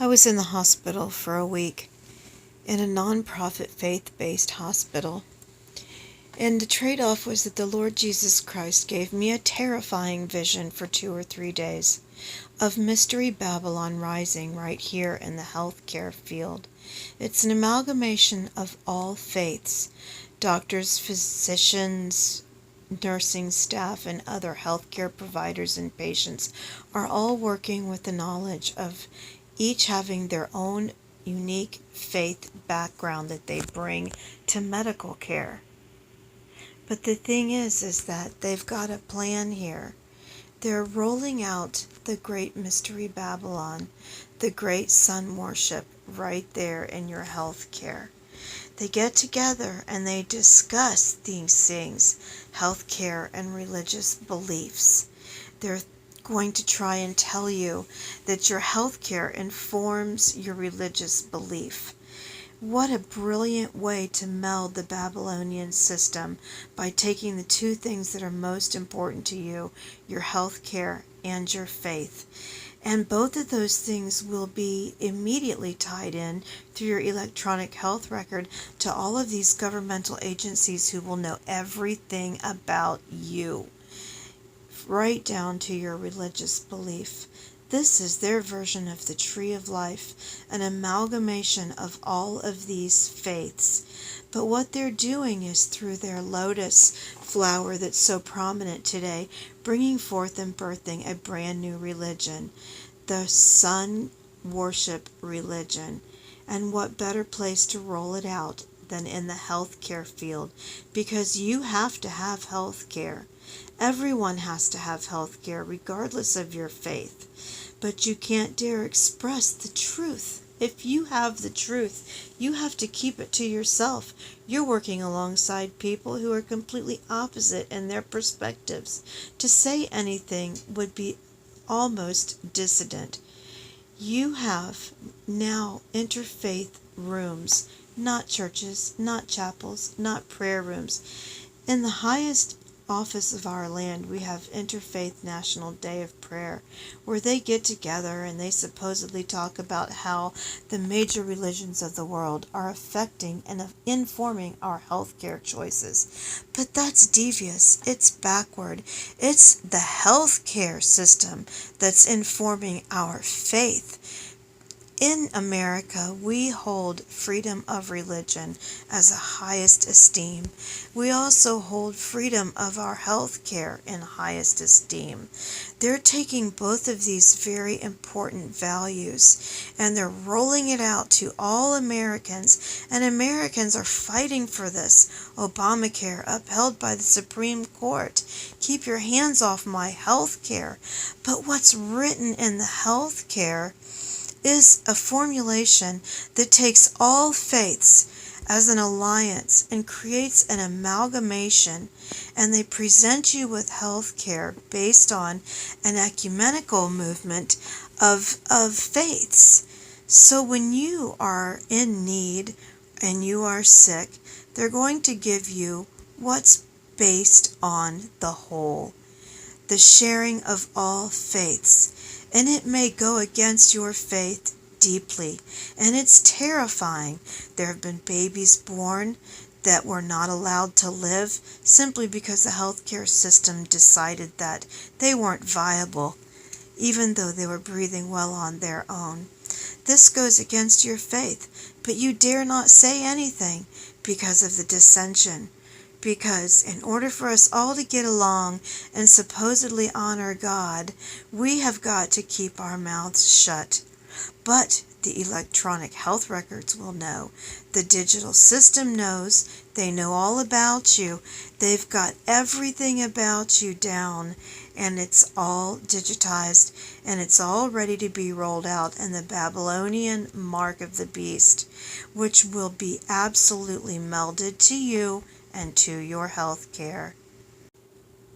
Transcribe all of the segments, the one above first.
I was in the hospital for a week, in a non-profit faith-based hospital. And the trade-off was that the Lord Jesus Christ gave me a terrifying vision for 2 or 3 days of Mystery Babylon rising right here in the healthcare field. It's an amalgamation of all faiths, doctors, physicians, nursing staff, and other healthcare providers and patients are all working with the knowledge of each having their own unique faith background that they bring to medical care. But the thing is that they've got a plan here. They're rolling out the great Mystery Babylon, the great sun worship right there in your health care. They get together and they discuss these things, health care and religious beliefs. They're going to try and tell you that your health care informs your religious belief. What a brilliant way to meld the Babylonian system by taking the two things that are most important to you, your health care and your faith. And both of those things will be immediately tied in through your electronic health record to all of these governmental agencies who will know everything about you, right down to your religious belief. This is their version of the tree of life, an amalgamation of all of these faiths. But what they're doing is through their lotus flower that's so prominent today, bringing forth and birthing a brand new religion, the sun worship religion. And what better place to roll it out than in the healthcare field, because you have to have health care. Everyone has to have health care regardless of your faith. But you can't dare express the truth. If you have the truth, you have to keep it to yourself. You're working alongside people who are completely opposite in their perspectives. To say anything would be almost dissident. You have now interfaith rooms, not churches, not chapels, not prayer rooms. In the highest office of our land, we have Interfaith National Day of Prayer, where they get together and they supposedly talk about how the major religions of the world are affecting and informing our healthcare choices. But that's devious. It's backward. It's the healthcare system that's informing our faith. In America, we hold freedom of religion as a highest esteem. We also hold freedom of our health care in highest esteem. They're taking both of these very important values and they're rolling it out to all Americans, and Americans are fighting for this. Obamacare, upheld by the Supreme Court. Keep your hands off my health care. But what's written in the health care is a formulation that takes all faiths as an alliance and creates an amalgamation, and they present you with health care based on an ecumenical movement of faiths. So when you are in need and you are sick, they're going to give you what's based on the whole, the sharing of all faiths. And it may go against your faith deeply, and it's terrifying. There have been babies born that were not allowed to live simply because the healthcare system decided that they weren't viable, even though they were breathing well on their own. This goes against your faith, but you dare not say anything because of the dissension. Because in order for us all to get along and supposedly honor God, we have got to keep our mouths shut. But the electronic health records will know. The digital system knows. They know all about you. They've got everything about you down, and it's all digitized, and it's all ready to be rolled out in the Babylonian mark of the beast, which will be absolutely melded to you and to your health care.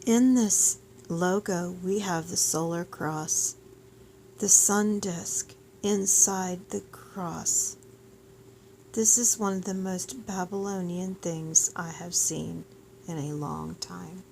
In this logo, we have the solar cross, the sun disk inside the cross. This is one of the most Babylonian things I have seen in a long time.